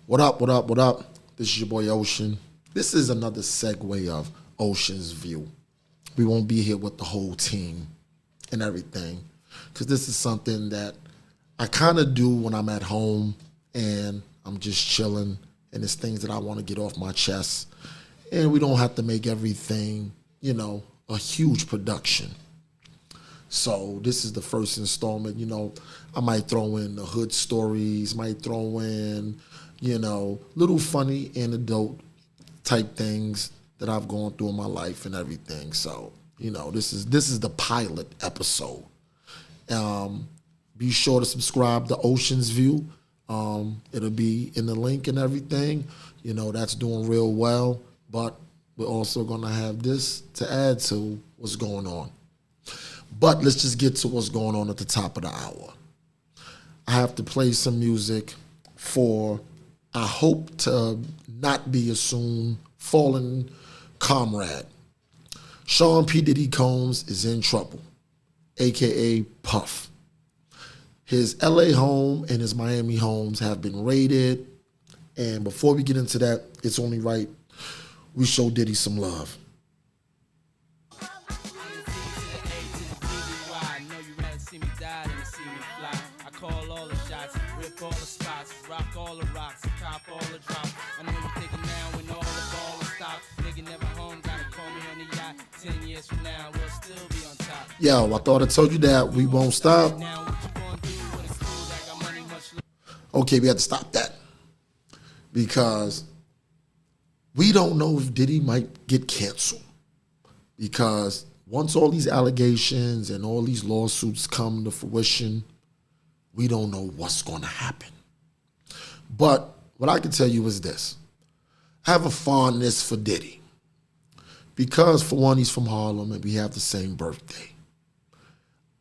What up, what up, what up? This is your boy Oshin. This is another segue of Oshin's View. We won't be here with the whole team and everything because this is something that I kind of do when I'm at home and I'm just chilling and it's things that I want to get off my chest. And we don't have to make everything, a huge production. So this is the first installment. I might throw in the hood stories, might throw in, little funny anecdote type things that I've gone through in my life and everything. So, this is the pilot episode. Be sure to subscribe to Ocean's View. It'll be in the link and everything. That's doing real well. But we're also going to have this to add to what's going on. But let's just get to what's going on at the top of the hour. I have to play some music for, I hope to not be a soon fallen comrade. Sean P. Diddy Combs is in trouble, a.k.a. Puff. His L.A. home and his Miami homes have been raided. And before we get into that, it's only right we show Diddy some love. All the spots, rock all the rocks, cop all the drops. I know you thinking now when all the ball is stopped. Nigga never home, gotta call me on the yacht. 10 years from now, we'll still be on top. Yo, I thought I told you that we won't stop. Okay, we have to stop that. Because we don't know if Diddy might get canceled. Because once all these allegations and all these lawsuits come to fruition, we don't know what's going to happen. But what I can tell you is this. I have a fondness for Diddy. Because, for one, he's from Harlem and we have the same birthday.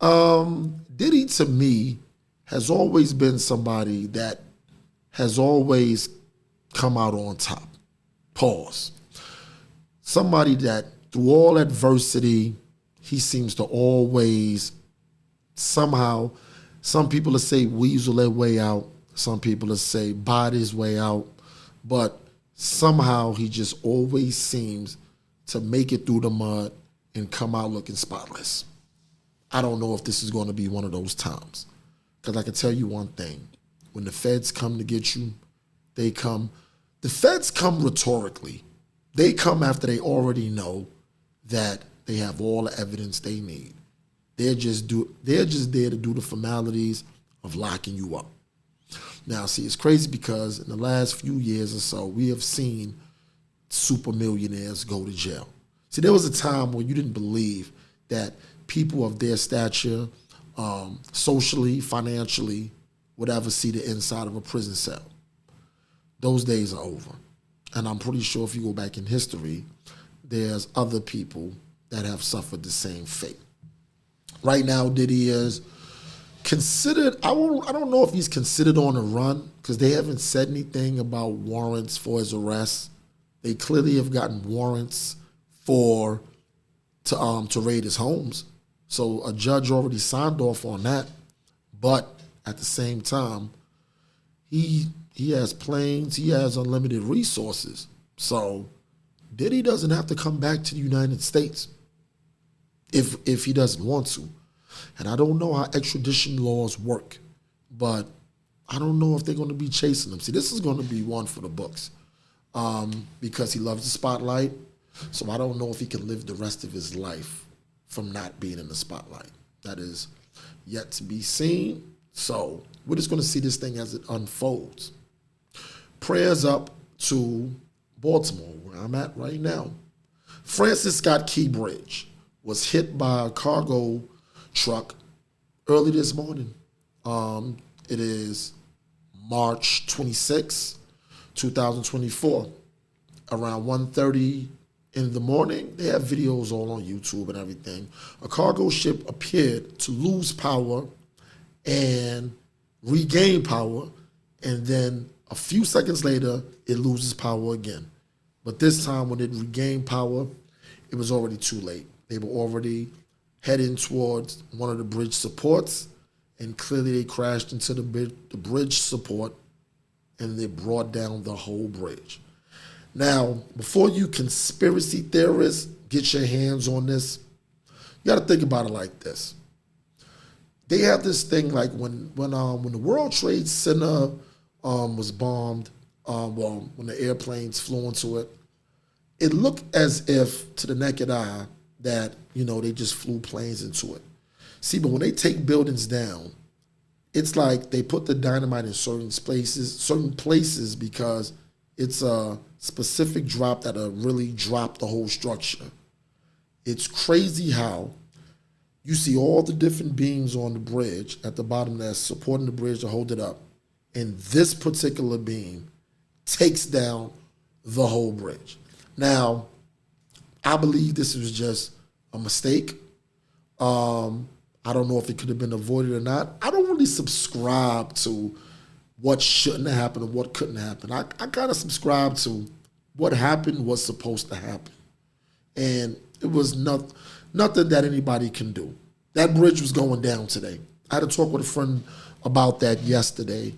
Diddy, to me, has always been somebody that has always come out on top. Pause. Somebody that, through all adversity, he seems to always somehow... Some people will say weasel their way out. Some people will say bite his way out. But somehow he just always seems to make it through the mud and come out looking spotless. I don't know if this is going to be one of those times. Because I can tell you one thing. When the feds come to get you, they come. The feds come rhetorically. They come after they already know that they have all the evidence they need. They're just there to do the formalities of locking you up. Now, see, it's crazy because in the last few years or so, we have seen super millionaires go to jail. See, there was a time when you didn't believe that people of their stature, socially, financially, would ever see the inside of a prison cell. Those days are over. And I'm pretty sure if you go back in history, there's other people that have suffered the same fate. Right now, Diddy is considered, I don't know if he's considered on the run because they haven't said anything about warrants for his arrest. They clearly have gotten warrants to raid his homes. So a judge already signed off on that. But at the same time, he has planes, he has unlimited resources. So Diddy doesn't have to come back to the United States if he doesn't want to. And I don't know how extradition laws work, but I don't know if they're going to be chasing him. See, this is going to be one for the books because he loves the spotlight. So I don't know if he can live the rest of his life from not being in the spotlight. That is yet to be seen. So we're just going to see this thing as it unfolds. Prayers up to Baltimore, where I'm at right now. Francis Scott Key Bridge was hit by a cargo truck early this morning. It is March 26, 2024. Around 1:30 in the morning, they have videos all on YouTube and everything. A cargo ship appeared to lose power and regain power, and then a few seconds later, it loses power again. But this time when it regained power, it was already too late. They were already heading towards one of the bridge supports, and clearly they crashed into the bridge support and it brought down the whole bridge. Now, before you conspiracy theorists get your hands on this, you got to think about it like this. They have this thing like when the World Trade Center was bombed, when the airplanes flew into it, it looked as if to the naked eye that, they just flew planes into it. See, but when they take buildings down, it's like they put the dynamite in certain places because it's a specific drop that'll really drop the whole structure. It's crazy how you see all the different beams on the bridge at the bottom that's supporting the bridge to hold it up. And this particular beam takes down the whole bridge. Now, I believe this was just a mistake. I don't know if it could have been avoided or not. I don't really subscribe to what shouldn't have happened and what couldn't happen. I kind of subscribe to what happened was supposed to happen. And it was nothing that anybody can do. That bridge was going down today. I had to talk with a friend about that yesterday.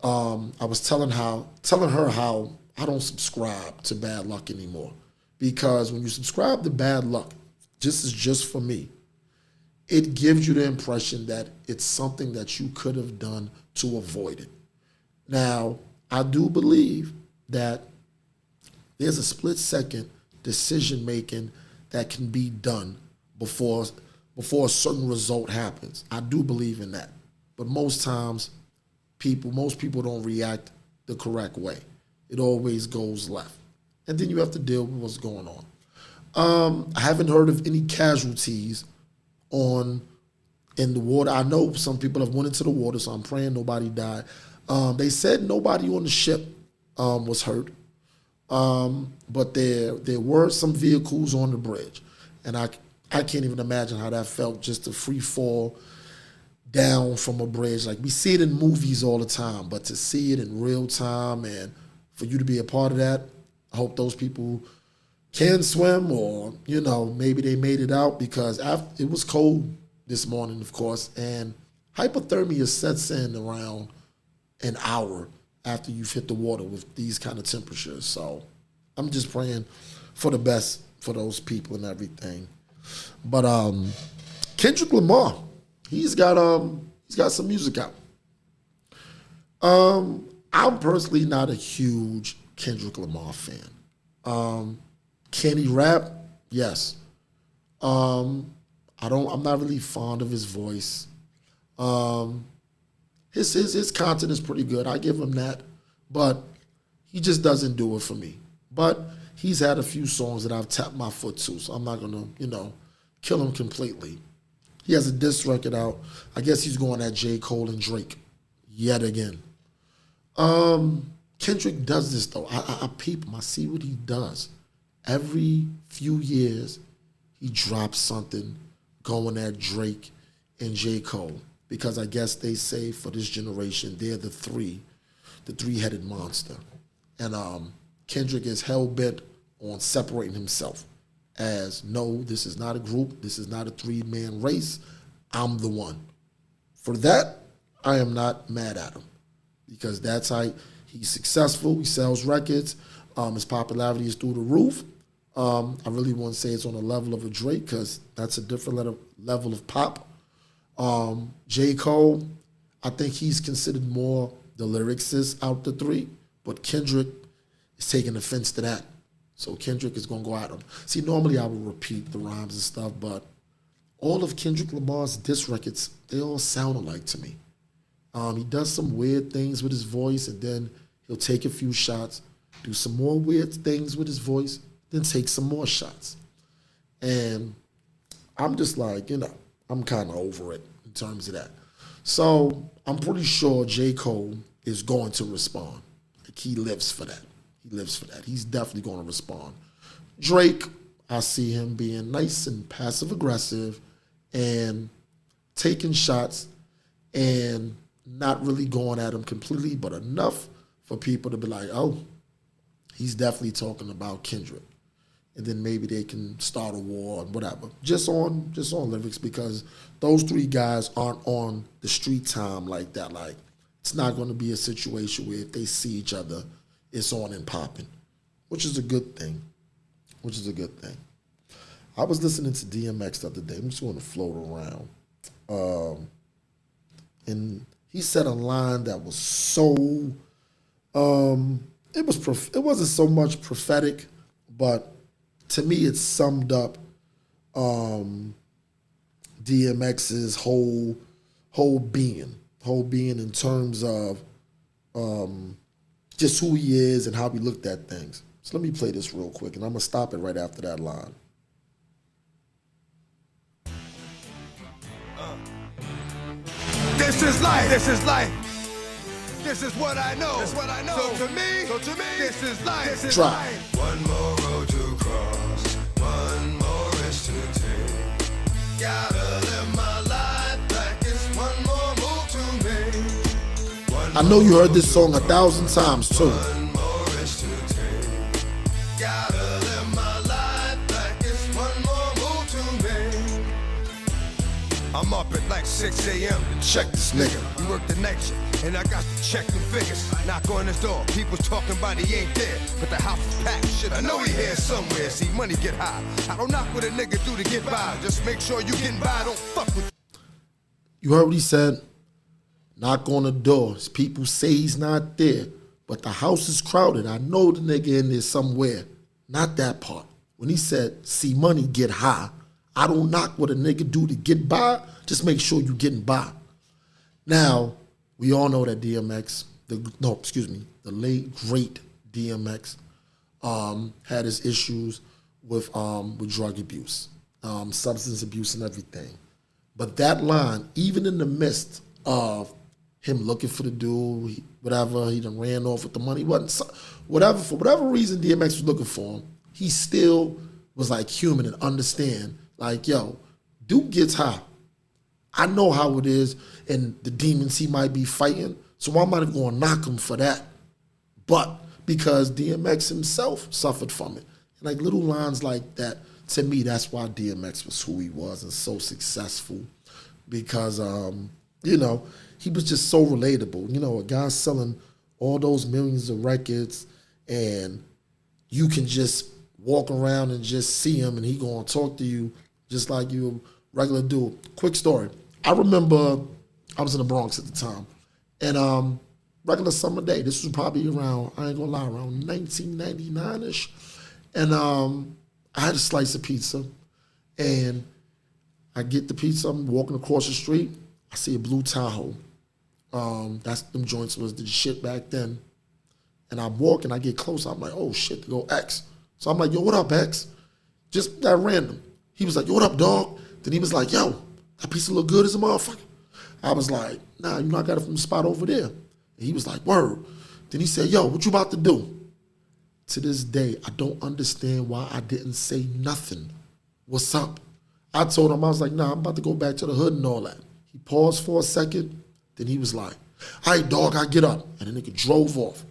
I was telling her how I don't subscribe to bad luck anymore. Because when you subscribe to bad luck, just for me, it gives you the impression that it's something that you could have done to avoid it. Now, I do believe that there's a split-second decision-making that can be done before a certain result happens. I do believe in that. But most times, most people don't react the correct way. It always goes left. And then you have to deal with what's going on. I haven't heard of any casualties in the water. I know some people have went into the water, so I'm praying nobody died. They said nobody on the ship was hurt, but there were some vehicles on the bridge, and I can't even imagine how that felt, just to free fall down from a bridge. Like, we see it in movies all the time, but to see it in real time and for you to be a part of that, I hope those people can swim, or, maybe they made it out, because it was cold this morning, of course, and hypothermia sets in around an hour after you've hit the water with these kind of temperatures. So I'm just praying for the best for those people and everything. But Kendrick Lamar, he's got some music out. I'm personally not a huge Kendrick Lamar fan. Can he rap? Yes. I'm not really fond of his voice. His content is pretty good. I give him that. But he just doesn't do it for me. But he's had a few songs that I've tapped my foot to, so I'm not going to, kill him completely. He has a diss record out. I guess he's going at J. Cole and Drake yet again. Kendrick does this, though. I peep him. I see what he does. Every few years, he drops something going at Drake and J. Cole, because I guess they say for this generation, they're the three-headed monster. And Kendrick is hell-bent on separating himself as, no, this is not a group, this is not a three-man race, I'm the one. For that, I am not mad at him, because that's how he's successful, he sells records, his popularity is through the roof. I really wouldn't say it's on the level of a Drake, because that's a different level of pop. J. Cole, I think he's considered more the lyricist out the three, but Kendrick is taking offense to that. So Kendrick is going to go at him. See, normally I would repeat the rhymes and stuff, but all of Kendrick Lamar's diss records, they all sound alike to me. He does some weird things with his voice, and then he'll take a few shots, do some more weird things with his voice, then take some more shots. And I'm just like, I'm kind of over it in terms of that. So I'm pretty sure J. Cole is going to respond. Like, he lives for that. He lives for that. He's definitely going to respond. Drake, I see him being nice and passive-aggressive and taking shots and not really going at him completely, but enough for people to be like, oh, he's definitely talking about Kendrick. And then maybe they can start a war and whatever. Just on lyrics, because those three guys aren't on the street time like that. Like, It's not going to be a situation where if they see each other, it's on and popping, which is a good thing. I was listening to DMX the other day. I'm just going to float around. And he said a line that was so, it wasn't so much prophetic, but to me it summed up DMX's whole being in terms of just who he is and how he looked at things. So let me play this real quick, and I'm going to stop it right after that line. This is life. This is life. This is what I know. This is what I know. So to me, this is life. This is Drop. life. One more road to cross. One more risk to take. Gotta live my life like it's one more move to make. I know you heard this song 1,000 times too. One more risk to take. Gotta live my life like it's one more move to make. I'm up at like 6 a.m. to check this nigga. We work the night shift, and I got to check the figures. Knock on his door, people talking about he ain't there, but the house is packed. Shit, I know he here somewhere. See, money get high. I don't knock what a nigga do to get by. Just make sure you getting by. Don't fuck with. You heard what he said? Knock on the door. People say he's not there, but the house is crowded. I know the nigga in there somewhere. Not that part. When he said, see money get high, I don't knock what a nigga do to get by. Just make sure you getting by. Now, we all know that DMX, the late, great DMX, had his issues with drug abuse, substance abuse and everything. But that line, even in the midst of him looking for the dude, he done ran off with the money, for whatever reason DMX was looking for him, he still was like human and understand, like, yo, dude gets high. I know how it is and the demons he might be fighting, so I'm not even going to knock him for that. But because DMX himself suffered from it. And like little lines like that, to me, that's why DMX was who he was and so successful. Because, he was just so relatable. A guy selling all those millions of records and you can just walk around and just see him and he going to talk to you just like you a regular dude. Quick story. I remember I was in the Bronx at the time, and regular summer day. This was probably around, I ain't gonna lie, around 1999-ish. And I had a slice of pizza, and I get the pizza, I'm walking across the street, I see a blue Tahoe. That's them joints was the shit back then. And I'm walking, I get close, I'm like, oh shit, there go X. So I'm like, yo, what up, X? Just that random. He was like, yo, what up, dog? Then he was like, yo, that pizza look good as a motherfucker. I was like, nah, I got it from the spot over there. And he was like, word. Then he said, yo, what you about to do? To this day, I don't understand why I didn't say nothing. What's up? I told him, I was like, nah, I'm about to go back to the hood and all that. He paused for a second. Then he was like, all right, dog, I get up. And the nigga drove off.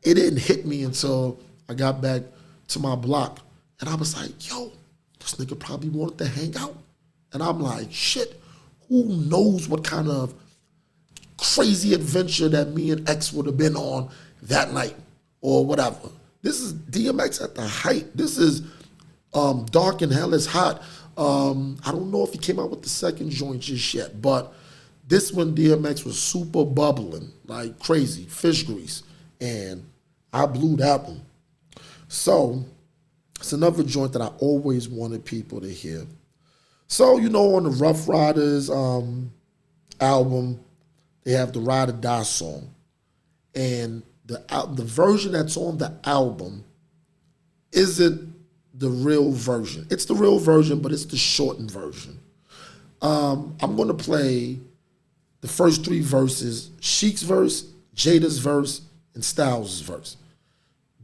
It didn't hit me until I got back to my block. And I was like, yo, this nigga probably wanted to hang out. And I'm like, shit, who knows what kind of crazy adventure that me and X would have been on that night or whatever. This is DMX at the height. This is Dark and Hell is Hot. I don't know if he came out with the second joint just yet, but this one DMX was super bubbling, like crazy, fish grease. And I blew that one. So it's another joint that I always wanted people to hear. So, on the Rough Riders album, they have the Ride or Die song. And the version that's on the album isn't the real version. It's the real version, but it's the shortened version. I'm going to play the first three verses, Sheik's verse, Jada's verse, and Styles' verse.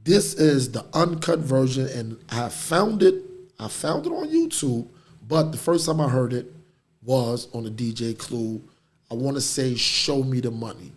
This is the uncut version, and I found it on YouTube. But the first time I heard it was on the DJ Clue. I want to say Show Me the Money.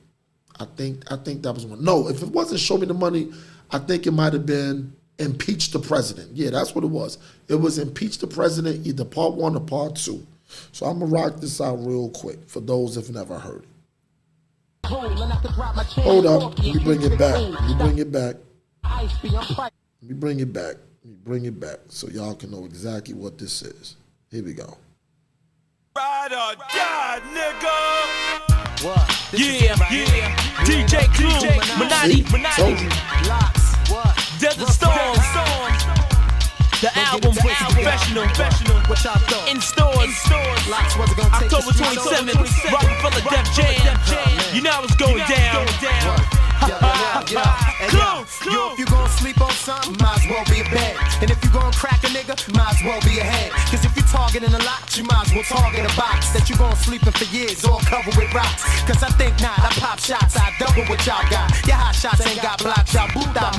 I think that was one. No, if it wasn't Show Me the Money, I think it might have been Impeach the President. Yeah, that's what it was. It was Impeach the President, either part 1 or part 2. So I'm going to rock this out real quick for those who've never heard it. Hold up. Let me bring it back. Let me bring it back. Let me bring it back. Let me bring it back so y'all can know exactly what this is. Here we go. Ride or die, nigga. What? Yeah. DJ Clue, Manati, Told you. Desert Storm. The album, professional, in stores, October 27th, Rockefeller Def Jam. You know it's going down. Yo, if you gon' sleep on something, might as well be a bed. And if you gon' crack a nigga, might as well be a head. Cause if you targeting a lot, you might as well target a box that you gon' sleep in for years, all covered with rocks. Cause I think not, I pop shots, I double what y'all got. Your hot shots ain't got blocks, y'all boot out.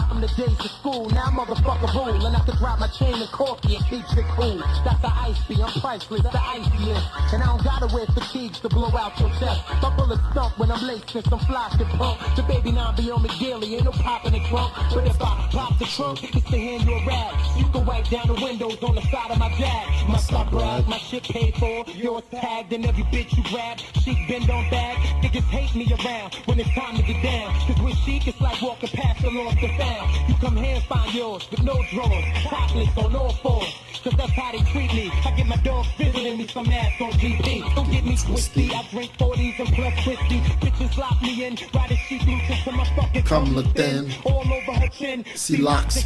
From the days of school, now motherfucker rule. And I can drop my chain and corky and keep it cool. That's the ice be, I'm priceless, the icy list. And I don't gotta wear fatigues to blow out your chest. My bullets stump when I'm late since I'm flash and pump. The baby now be on me daily, ain't no pop in the trunk. But if I pop the trunk, it's to hand you a rag. You can wipe down the windows on the side of my Jag. My stop brag, my shit paid for. Yours tagged and every bitch you grab. Chic bend on bag, niggas hate me around when it's time to get down. Cause with chic it's like walking past the lost and found. You come here and find yours with no drawers, topless on all fours. Cause that's how they treat me. I get my dogs visiting me some ass on GP. Don't get me twisty, I drink 40s and plus whiskey. Bitches lock me in, ride a sheet loose into my fucking Come look then. all over her chin. See locks.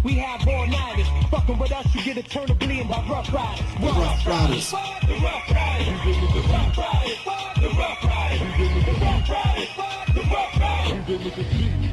We have all nighters. Fucking with us, you get a turn of bleeding by rough riders. Rough Riders. The rough riders. The rough riders. The rough riders. The rough riders. The rough riders.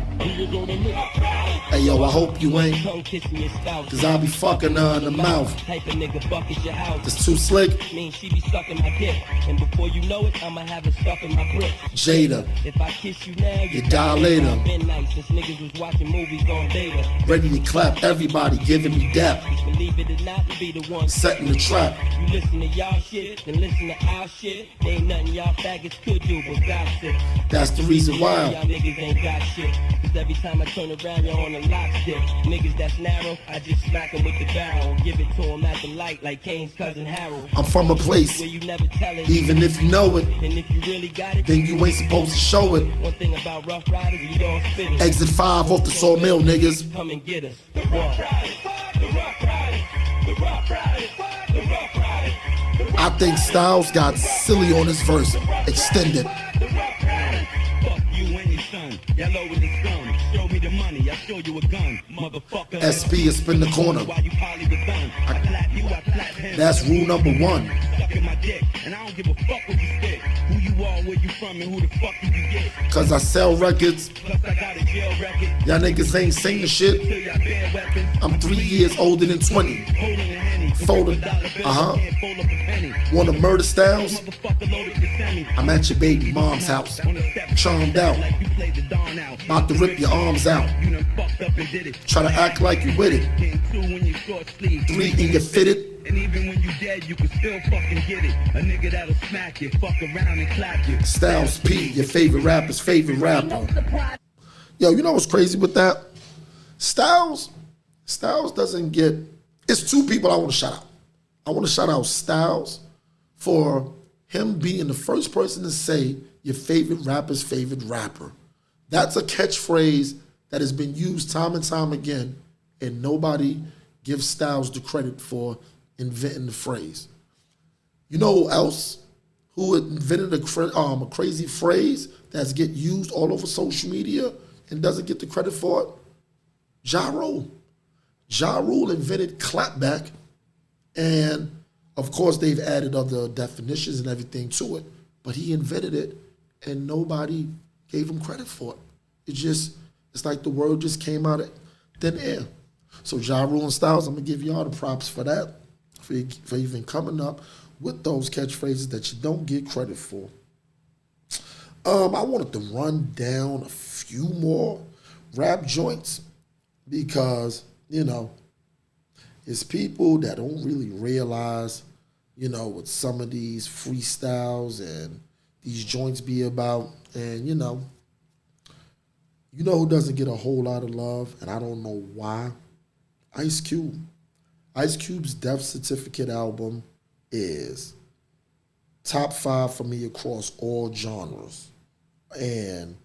Hey yo, I hope you ain't, cause I'll be fucking her in the mouth. It's too slick. Mean she be sucking my dick, and before you know it, I'ma have it stuck in my grip. Jada, If I kiss you now, you die later. I've been nice since niggas was watching movies on beta. Ready to clap, everybody giving me dap. Believe it or not, be the one Setting the trap. You listen to y'all shit, then listen to our shit. There ain't nothing y'all faggots could do but gossip. That's the reason Y'all why. niggas ain't got shit. Cause every time I turn around, you're on the lock stick. Niggas that's narrow, I just smack them with the barrel. Give it to them at the light like Kane's cousin Harold. I'm from a place, Where you never tell it. even if you know it, And if you really got it, then you ain't supposed to show it. one thing about Rough Riders, we don't spit it. Exit 5 off the sawmill, niggas. Come and get us. I think Styles got silly on his verse. Extended. Fuck you and your son. Y'all over the sun. Show me the money. I show you a gun. Motherfucker. SP is spin the corner. Why you probably the gun? I clap you, I clap him. That's rule number 1. Sucking my dick. And I don't give a fuck what you spit. Who you are, where you from, and who the fuck you get. Cause I sell records. Plus I got a jail record. Y'all niggas ain't singing shit. Till y'all bear weapons. I'm 3 years older than 20. Holding a henny. Folded. $1 bill, Uh-huh. can't fold up a penny. Wanna murder Styles? Motherfucker loaded the semi. I'm at your baby mom's house. Charmed out. Like you played the dawn out. About to rip your arms out. You done fucked up and did it. Try to act like you with it. Getting 2 when you short sleeve. 3 and you fitted. And even when you dead, you can still fucking get it. A nigga that'll smack you, fuck around and clap you. Styles P, your favorite rapper's favorite rapper. Yo, you know what's crazy with that? Styles doesn't get, it's 2 people I want to shout out. I want to shout out Styles for him being the first person to say your favorite rapper's favorite rapper. That's a catchphrase that has been used time and time again, and nobody gives Styles the credit for inventing the phrase. You know who else who invented a crazy phrase that's get used all over social media and doesn't get the credit for it? Ja Rule. Ja Rule invented clapback, and of course they've added other definitions and everything to it, but he invented it and nobody gave him credit for it. It's like the word just came out of thin air. So Ja Rule and Styles, I'm gonna give y'all the props for that, for even coming up with those catchphrases that you don't get credit for. I wanted to run down a few more rap joints because, you know, it's people that don't really realize, you know, what some of these freestyles and these joints be about. And, you know who doesn't get a whole lot of love, and I don't know why? Ice Cube. Ice Cube's Death Certificate album is top 5 for me across all genres. And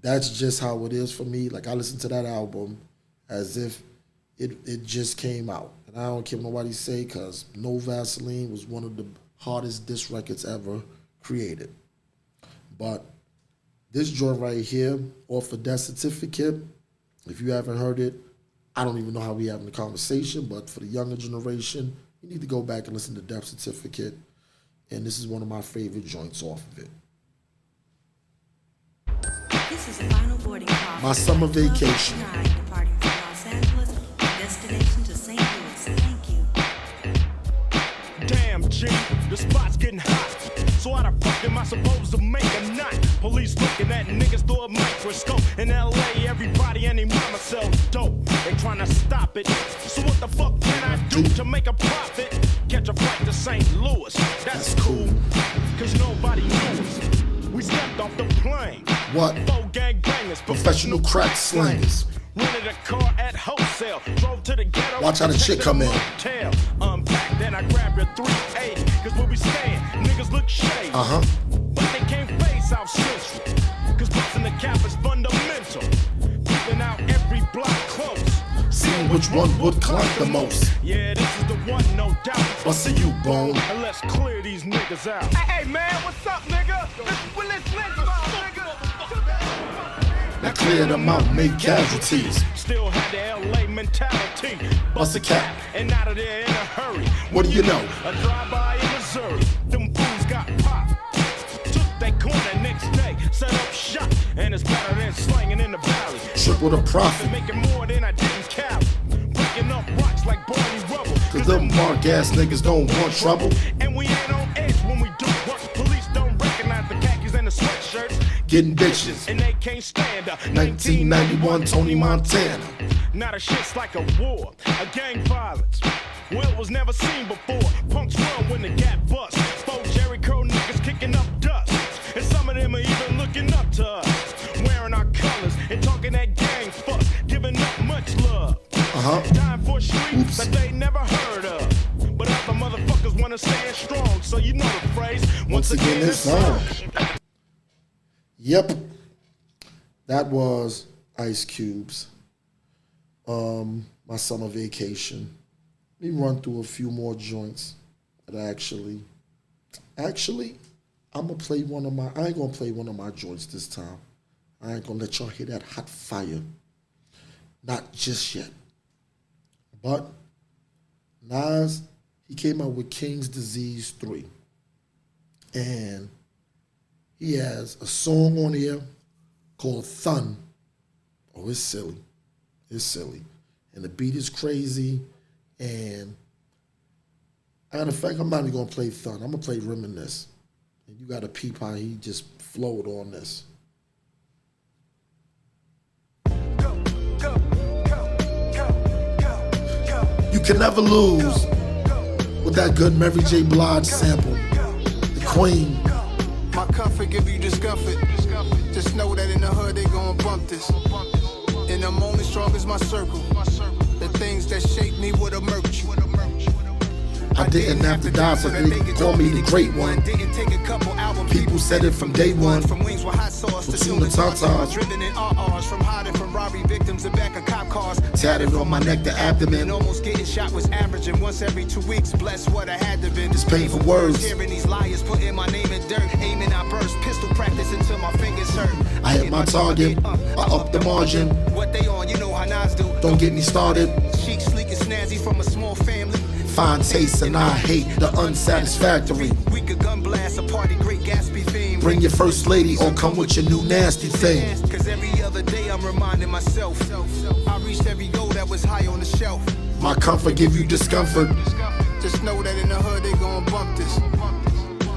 that's just how it is for me. Like, I listen to that album as if it just came out. And I don't care what nobody say, because No Vaseline was one of the hardest diss records ever created. But this joint right here, off of Death Certificate, if you haven't heard it, I don't even know how we having the conversation, but for the younger generation, you need to go back and listen to Death Certificate. And this is one of my favorite joints off of it. This is the final boarding call. My summer vacation. Departing from Los Angeles, destination to St. Louis. Thank you. Damn, G, the spot's getting hot. So how the fuck am I supposed to make a knot? Police looking at niggas through a microscope. In LA, everybody and their mama sell dope. They trying to stop it. So what the fuck can I do to make a profit? Catch a flight to St. Louis. That's cool, cause nobody knows. We stepped off the plane. What? 4 gang bangers, Professional crack slangers. Rented a car at wholesale. Drove to the ghetto. Watch how the chick come in. Motel. Unpack, then I grab your 380. Cause where we staying, niggas look shady. But they can't face South Central. Cause busting the cap is fundamental. Keeping out every block close. Seeing which one would clock the most. Yeah, this is the one, no doubt. Bustin' you, bone. And let's clear these niggas out. Hey, man, what's up, nigga? Let's Now clear them out, make casualties. Still had the LA mentality. Bust a cap. And out of there in a hurry. What do you know? A drive-by in Missouri. Them fools got popped. Took they corner next day. Set up shop. And it's better than slanging in the valley. Triple the profit. Making more than I did in Cali. Breaking up rocks like Barney Rubble. Cause them mark ass niggas don't want trouble. And we ain't on edge when we do work. Police don't recognize the khakis and the sweatshirts. Getting bitches. And they can't stand up. 1991 Tony Montana. Not a shit's like a war, a gang violence. Well, it was never seen before. Punks run when the gap busts. 4 Jerry Curl niggas kicking up dust. And some of them are even looking up to us. Wearing our colors and talking that gang fuck. Giving up much love. Dying for streets that they never heard of. But other motherfuckers wanna stand strong. So you know the phrase. Once again, it's on. Yep. That was Ice Cube's My Summer Vacation. Let me run through a few more joints that actually, I'm gonna play I ain't gonna play one of my joints this time. I ain't gonna let y'all hear that hot fire. Not just yet. But Nas, he came out with King's Disease 3. And he has a song on here called Thun. Oh, it's silly. It's silly. And the beat is crazy. And matter of fact, I'm not even gonna play Thun. I'm gonna play Reminisce. And you gotta peep how he just flowed on this. You can never lose with that good Mary J. Blige sample. The Queen. My comfort give you discomfort. Just know that in the hood they gon' bump this. And I'm only strong as my circle. The things that shape me would emerge. I didn't have to die so they could call me the great one. Didn't take a couple albums. People said it from day one. From wings with hot sauce to tuna tartars. Driven in RRs from hiding from robbery victims and back of cop cars. Tatted on my neck, the abdomen. And almost getting shot was averaging once every 2 weeks. Bless what I had to been. It's painful words. Hearing these liars putting my name in dirt. Aiming, I burst. Pistol practice until my fingers hurt. I hit my target. I up the margin. What they on, you know how Nas do. Don't get me started. Chic, sleek, and snazzy from a small family. Fine taste and I hate the unsatisfactory. We could gun blast a party, great Gatsby theme. Bring your first lady or come with your new nasty thing. Cause every other day I'm reminding myself I reached every goal that was high on the shelf. My comfort give you discomfort. Just know that in the hood they gon' bump this.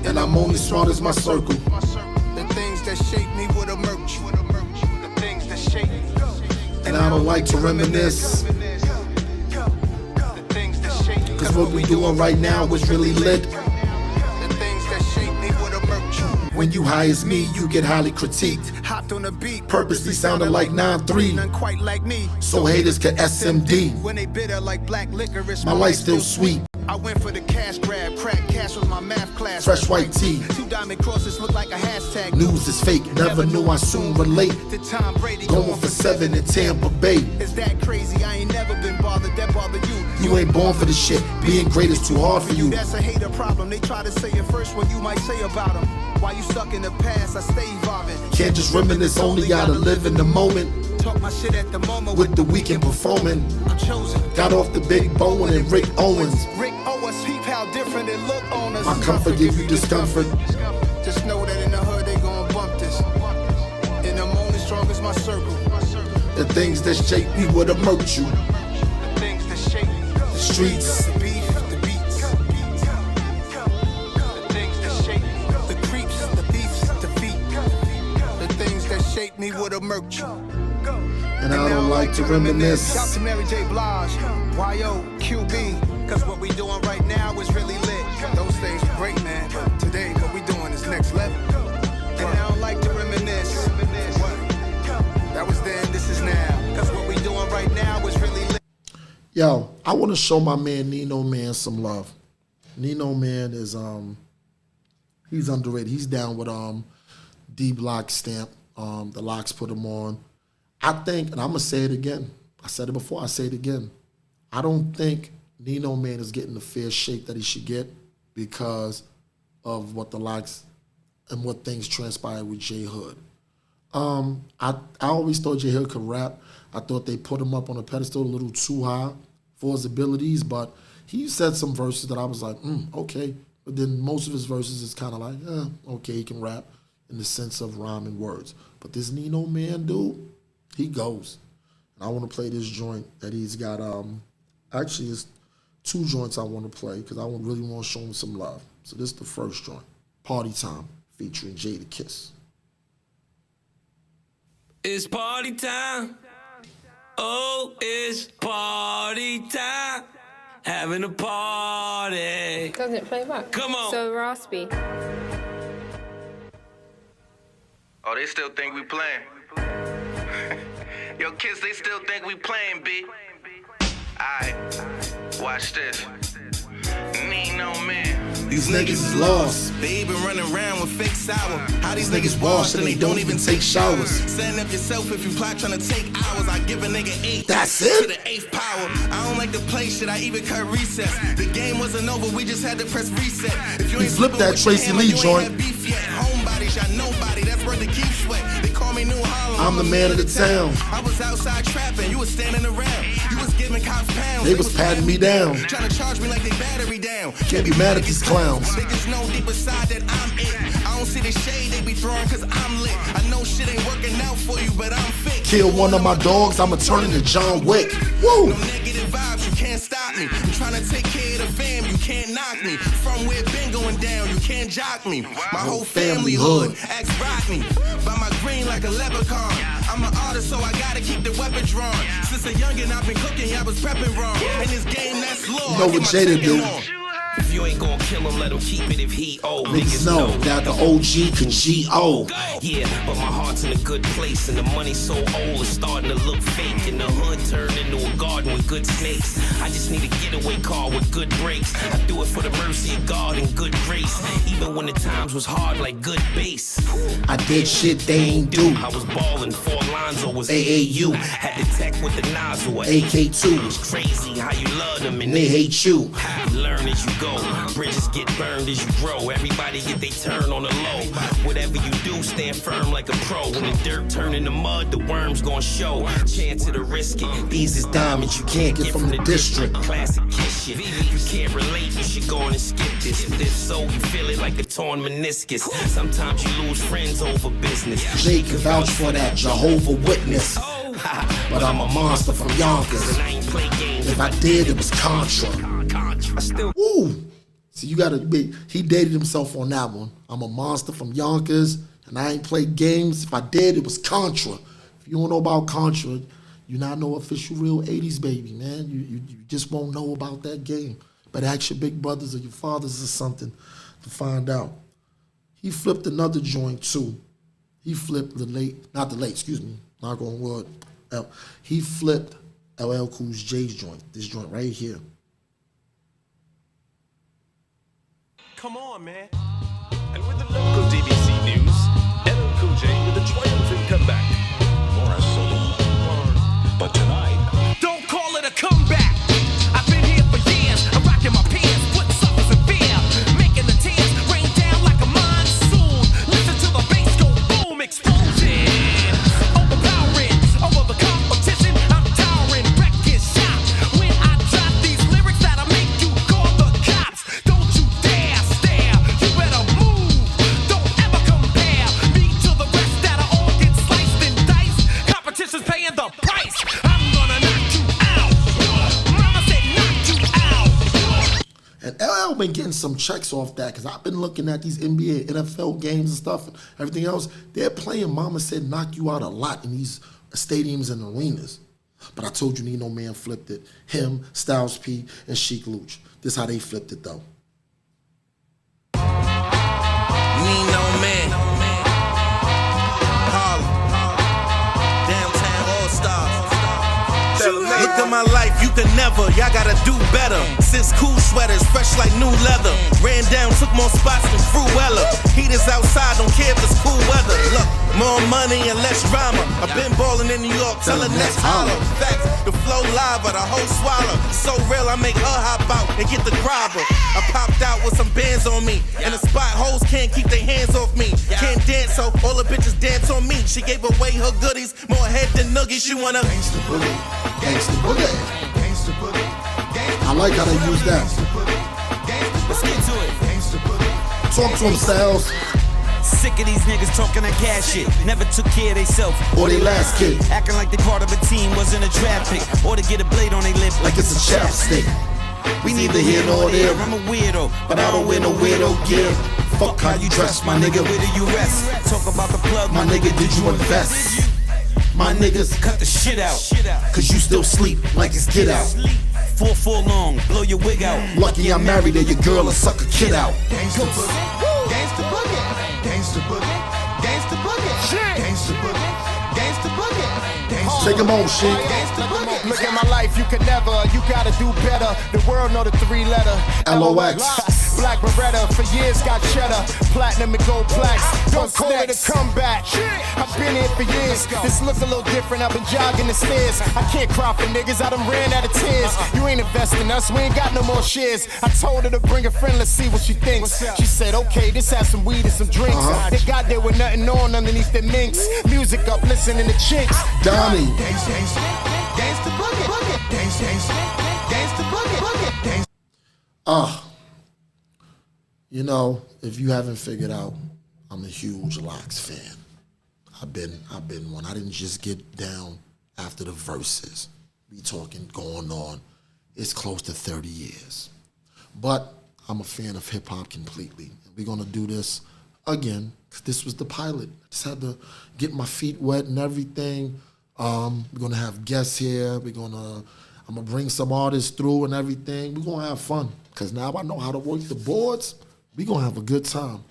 And I'm only smart as my circle. The things that shape me would emerge. The things that shape me. And I don't like to reminisce. Cause what we doing right now is really lit. The things that shape me would emerge. When you high as me, you get highly critiqued. Hopped on the beat, Purposely sounding like 9-3. None quite like me. So haters can SMD. When they bitter like black licorice. My life's still sweet. I went for the cash grab, crack cash was my math class. Fresh white tee. 2 diamond crosses look like a hashtag. News is fake, never knew I soon relate. To Tom Brady Going for 7 in Tampa Bay. Is that crazy? I ain't never been bothered, that bother you. You ain't born for the shit, being great is too hard for you. That's a hater problem, they try to say it first what you might say about them. While you stuck in the past, I stay evolving. Can't just reminisce, only gotta live in the moment. Talk my shit at the moment With the weekend performing. I'm chosen. Got off the Big Bowen and Rick Owens. Rick Owens, peep how different it look on us. My comfort give you discomfort. Just know that in the hood they gon' bump this. In the moment, strong as my circle. The things that shape me would hurt you. The things that shape The streets. the beef, the beats. The things that shape the creeps, the beefs, the feet. The things that shape me would hurt you. And I don't like to reminisce. Shout to Mary J. Blige, YO, QB. Cause what we doing right now is really lit. Those things were great, man. But today, what we doing is next level. And I don't like to reminisce. That was then, this is now. Cause what we doing right now is really lit. Yo, I want to show my man Nino Man some love. Nino Man is he's underrated. He's down with D Block Stamp. The Locks put him on. I think, and I'm gonna say it again. I said it before. I say it again. I don't think Nino Man is getting the fair shake that he should get because of what the Locks and what things transpired with J Hood. I always thought J Hood could rap. I thought they put him up on a pedestal a little too high for his abilities, but he said some verses that I was like, okay. But then most of his verses is kind of like, okay, he can rap in the sense of rhyming words. But this Nino Man dude, he goes. And I want to play this joint that he's got. Actually, it's 2 joints I want to play because I really want to show him some love. So this is the first joint, Party Time, featuring Jada Kiss. It's party time. Oh, it's party time. Having a party. Doesn't it play back? Come on. So raspy. Oh, they still think we playing. Yo, kids, they still think we playing, B. Aight, watch this. Nino Man. These niggas is lost. They been running around with fake sour. How these Niggas wash and they don't even take showers. Setting up yourself if you plot trying to take hours. I give a nigga 8. That's To it? the 8th power. I don't like to play shit. I even cut recess. The game wasn't over. We just had to press reset. If you He ain't flipped slipping that with your Tracy hammer, Lee you ain't joint. had beef yet. Homebody shot nobody. That's worth the keep sweat. They call me New Harlem. I'm the man of the town. I was outside trapping. You was standing around. You was giving cops pounds. They was patting me down. Trying to charge me like they battery down. Can't be mad at these clowns. They just know deep inside that I'm it. I don't see the shade they be throwing cause I'm lit. I know shit ain't working out for you, but I'm fit. Kill one of my dogs, I'ma turn into John Wick. Woo! No negative vibes, you can't stop me. I'm trying to take care of the fam, you can't knock me. From where it been going down, you can't jock me. My whole family hood, ask Rodney. By my green like a leprechaun. I'm an artist, so I gotta keep the weapon drawn. Since a youngin', I've been cooking, I was prepping wrong. In this game, that's law. You know what Jada do? If you ain't gonna kill him, let him keep it if he owe. Niggas know that the OG can G.O. Yeah, but my heart's in a good place and the money's so old it's starting to look fake. And the hood turned into a garden with good snakes. I just need a getaway car with good brakes. I do it for the mercy of God and good grace. Even when the times was hard like good bass. I did shit they ain't do. I was ballin', 4 Lonzo was AAU. Had the tech with the nozzle, AK2. It's crazy how you love them and They hate you. You learn as you go. Bridges get burned as you grow. Everybody get they turn on the low. Whatever you do, stand firm like a pro. When the dirt turn into mud, the worms gon' show. Chance to the risk it. These is diamonds you can't get from the district. Classic kiss shit. If you can't relate, you should go on and skip this. If so, you feel it like a torn meniscus. Sometimes you lose friends over business. Jay can vouch for that, Jehovah Witness. But I'm a monster from Yonkers. And I ain't play games. If I did, it was Contra. I still Woo! So you gotta be, he dated himself on that one. I'm a monster from Yonkers, and I ain't played games. If I did, it was Contra. If you don't know about Contra, you not know official real 80s baby, man. You just won't know about that game. But ask your big brothers or your fathers or something to find out. He flipped another joint too. He flipped knock on wood. He flipped LL Cool J's joint, this joint right here. Come on, man. And with the local DBC news, LL Cool J with a triumphant comeback. More a solo. But tonight, Don't call it a comeback. I've been here for years. I'm rocking my pants, putting suckers in fear, making the tears rain down like a monsoon. Listen to the bass go boom, explosion, overpowering over the competition. I'm towering, wrecking shop. When I drop these lyrics that'll make you call the cops. Don't you dare stare. You better move. Don't ever compare me to the rest that'll all get sliced and diced. Competition's paying the price. I'm gonna knock you out. Mama said knock you out. And LL been getting some checks off that because I've been looking at these NBA, NFL games and stuff and everything else. They're playing Mama Said Knock You Out a lot in these stadiums and arenas. But I told you Nino Man flipped it. Him, Styles P, and Sheik Luch. This how they flipped it though. Nino Man. Harlem. Downtown All Stars. Look at my life, you can never, y'all gotta do better. Since cool sweaters, fresh like new leather. Ran down, took more spots than Fruella. Heaters outside, don't care if it's cool weather. Look, more money and less drama. I've been ballin' in New York, tell her next holler. Facts, the flow lava, the whole swallow. So real, I make her hop out and get the grabber. I popped out with some bands on me. And the spot hoes can't keep their hands off me. Can't dance, so all the bitches dance on me. She gave away her goodies, more head than noogies. She wanna Gangsta Boogie. Gangsta Boogie. I like how they use that. Let's get to it. Talk to them, Styles. Sick of these niggas talking that cash shit. Never took care of theyself. Or they last kid. Acting like they part of a team, wasn't a draft pick. Or to get a blade on their lip Like it's a chapstick. We neither here nor there. I'm a weirdo, But I don't wear no weirdo gear. Fuck how you dress, my nigga. where do you rest? Talk about the plug, My nigga, did you invest? My niggas, cut the shit out. cause you still sleep like it's Get Out. 4 long, blow your wig out. Lucky I'm married to your girl or suck a kid out. Gangsta boogie. Gangsta boogie. Gangsta boogie. Gangsta boogie. Gangsta boogie. Gangsta boogie. Take him home, shit. Look at my life, you can never, you gotta do better. The world know the 3-letter LOX. Black Beretta, for years got cheddar. Platinum and gold plaques, don't call it a comeback. I've been here for years, this look a little different. I've been jogging the stairs. I can't cry for niggas, I done ran out of tears. You ain't investing us, we ain't got no more shares. I told her to bring a friend, let's see what she thinks. She said, okay, this has some weed and some drinks. They got there with nothing on underneath their minks. Music up, listening to chinks. Donnie. Gangsta boogie, gangsta boogie. You know, if you haven't figured out, I'm a huge Lox fan. I've been one. I didn't just get down after the verses. We talking going on. It's close to 30 years. But I'm a fan of hip hop completely. We're gonna do this again, because this was the pilot. I just had to get my feet wet and everything. We're gonna have guests here. I'm gonna bring some artists through and everything. We're gonna have fun, because now I know how to work the boards. We're gonna have a good time.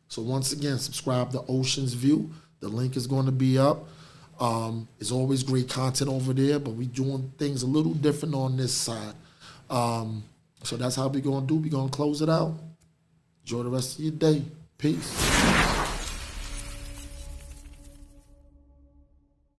So once again, subscribe to Oshin's View. The link is gonna be up. It's always great content over there, but we doing things a little different on this side. So that's how we gonna do. We gonna close it out. Enjoy the rest of your day. Peace.